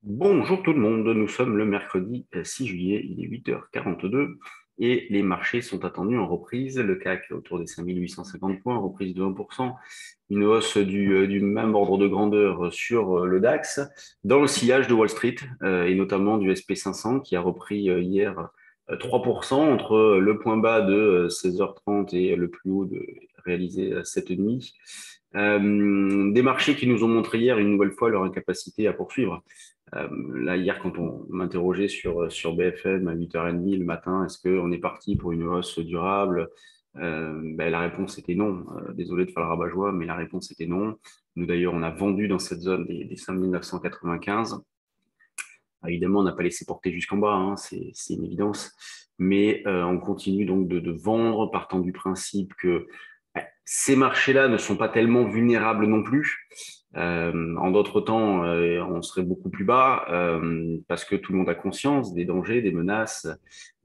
Bonjour tout le monde, nous sommes le mercredi 6 juillet, il est 8h42 et les marchés sont attendus en reprise. Le CAC autour des 5850 points, reprise de 1%, une hausse du même ordre de grandeur sur le DAX, dans le sillage de Wall Street et notamment du SP500 qui a repris hier 3% entre le point bas de 16h30 et le plus haut réalisé cette nuit. Des marchés qui nous ont montré hier une nouvelle fois leur incapacité à poursuivre. Là, hier, quand on m'interrogeait sur BFM à 8h30 le matin, est-ce qu'on est parti pour une hausse durable? La réponse était non. Désolé de faire le rabat-joie, mais la réponse était non. Nous, d'ailleurs, on a vendu dans cette zone des 5995. Évidemment, on n'a pas laissé porter jusqu'en bas, hein, c'est une évidence. Mais on continue donc de vendre, partant du principe que ces marchés-là ne sont pas tellement vulnérables non plus. En d'autres temps, on serait beaucoup plus bas parce que tout le monde a conscience des dangers, des menaces,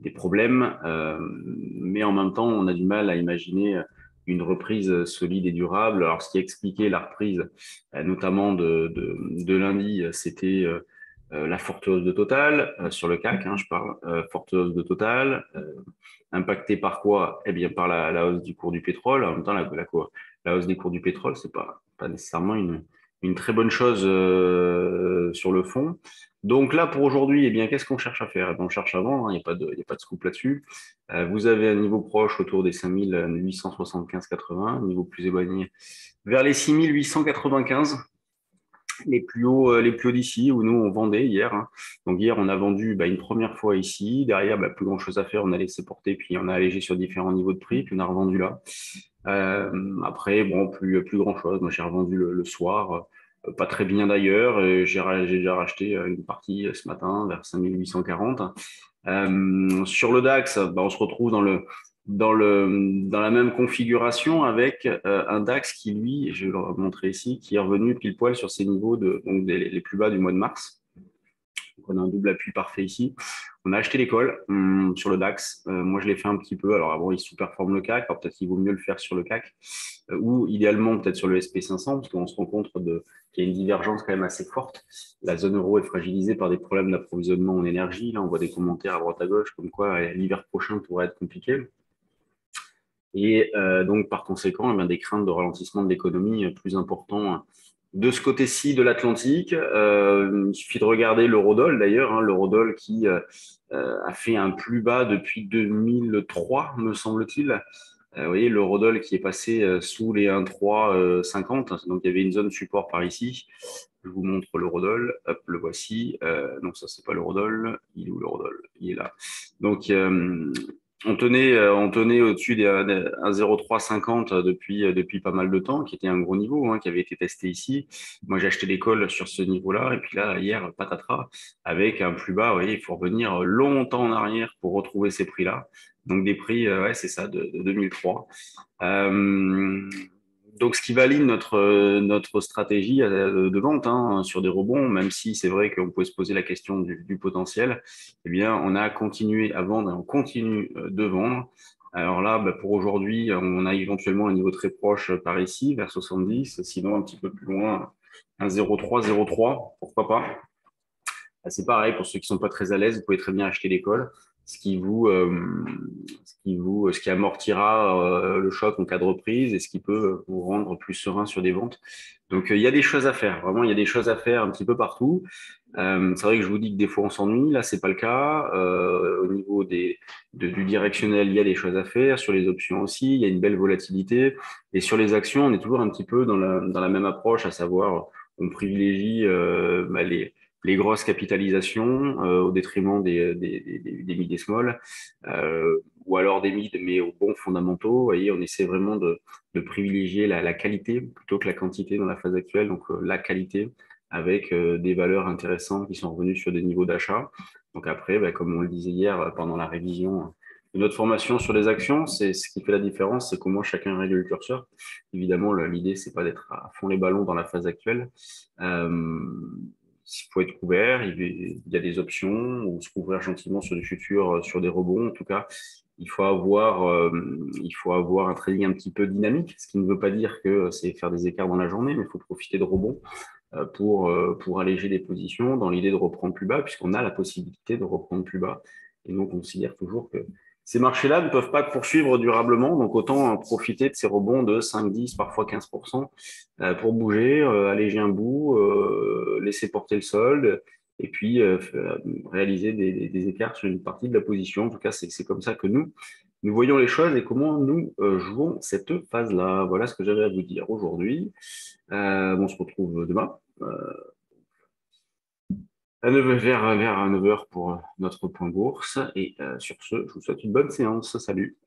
des problèmes. Mais en même temps, on a du mal à imaginer une reprise solide et durable. Alors, ce qui a expliqué la reprise, notamment de lundi, c'était la forte hausse de Total sur le CAC, hein, je parle, forte hausse de Total, impactée par quoi? Eh bien, par la hausse du cours du pétrole. En même temps, la hausse des cours du pétrole, c'est pas nécessairement une très bonne chose sur le fond. Donc là, pour aujourd'hui, eh bien, qu'est-ce qu'on cherche à faire? Eh bien, on cherche à vendre, hein, il y a pas de scoop là-dessus. Vous avez un niveau proche autour des 5875,80, niveau plus éloigné vers les 6895 les plus hauts d'ici, où nous, on vendait hier, hein. Donc hier, on a vendu une première fois ici. Derrière, plus grand-chose à faire. On a laissé porter, puis on a allégé sur différents niveaux de prix, puis on a revendu là. Après, bon, plus grand-chose. Moi, j'ai revendu le soir. Pas très bien d'ailleurs. J'ai déjà racheté une partie ce matin vers 5840. Sur le DAX, on se retrouve dans la même configuration avec un DAX qui, lui, je vais le montrer ici, qui est revenu pile poil sur ses niveaux les plus bas du mois de mars. Donc, on a un double appui parfait ici. On a acheté l'école sur le DAX. Moi, je l'ai fait un petit peu. Alors, avant, il sous-performe le CAC. Alors, peut-être qu'il vaut mieux le faire sur le CAC ou idéalement peut-être sur le SP500 parce qu'on se rend compte qu'il y a une divergence quand même assez forte. La zone euro est fragilisée par des problèmes d'approvisionnement en énergie. Là, on voit des commentaires à droite à gauche comme quoi l'hiver prochain pourrait être compliqué. Et donc, par conséquent, des craintes de ralentissement de l'économie plus importants de ce côté-ci de l'Atlantique. Il suffit de regarder l'eurodoll, d'ailleurs, hein, l'eurodoll qui a fait un plus bas depuis 2003, me semble-t-il. Vous voyez, l'eurodoll qui est passé sous les 1,350. Donc, il y avait une zone support par ici. Je vous montre l'eurodoll. Hop, le voici. Non, ça, c'est pas l'eurodoll. Il est où l'eurodoll? Il est là. Donc, on tenait au-dessus des 1,0350 depuis pas mal de temps, qui était un gros niveau, hein, qui avait été testé ici. Moi, j'ai acheté des calls sur ce niveau-là, et puis là, hier, patatras, avec un plus bas, vous voyez, il faut revenir longtemps en arrière pour retrouver ces prix-là. Donc des prix, ouais, c'est ça, de 2003. Euh, donc, ce qui valide notre stratégie de vente hein, sur des rebonds, même si c'est vrai qu'on peut se poser la question du potentiel, eh bien, on a continué à vendre et on continue de vendre. Alors là, pour aujourd'hui, on a éventuellement un niveau très proche par ici, vers 70, sinon un petit peu plus loin, un 0,3, pourquoi pas. C'est pareil, pour ceux qui sont pas très à l'aise, vous pouvez très bien acheter l'école, ce qui amortira le choc en cas de reprise et ce qui peut vous rendre plus serein sur des ventes. Donc, il y a des choses à faire. Vraiment, il y a des choses à faire un petit peu partout. C'est vrai que je vous dis que des fois, on s'ennuie. Là, c'est pas le cas. Au niveau du directionnel, il y a des choses à faire. Sur les options aussi, il y a une belle volatilité. Et sur les actions, on est toujours un petit peu dans la même approche, à savoir, on privilégie les grosses capitalisations au détriment des mid et small, ou alors des mid mais aux bons fondamentaux. Vous voyez, on essaie vraiment de privilégier la qualité plutôt que la quantité dans la phase actuelle, donc la qualité avec des valeurs intéressantes qui sont revenues sur des niveaux d'achat. Donc après, comme on le disait hier pendant la révision de notre formation sur les actions, c'est ce qui fait la différence, c'est comment chacun règle le curseur. Évidemment, l'idée, c'est pas d'être à fond les ballons dans la phase actuelle. Il faut être couvert, il y a des options, ou se couvrir gentiment sur du futur, sur des rebonds. En tout cas, il faut avoir un trading un petit peu dynamique, ce qui ne veut pas dire que c'est faire des écarts dans la journée, mais il faut profiter de rebonds pour alléger les positions dans l'idée de reprendre plus bas, puisqu'on a la possibilité de reprendre plus bas. Et nous, on considère toujours que ces marchés-là ne peuvent pas poursuivre durablement, donc autant profiter de ces rebonds de 5, 10, parfois 15% pour bouger, alléger un bout, laisser porter le solde, et puis réaliser des écarts sur une partie de la position. En tout cas, c'est comme ça que nous voyons les choses et comment nous jouons cette phase-là. Voilà ce que j'avais à vous dire aujourd'hui. On se retrouve demain à 9h, vers 9h pour notre point bourse. Et sur ce, je vous souhaite une bonne séance. Salut.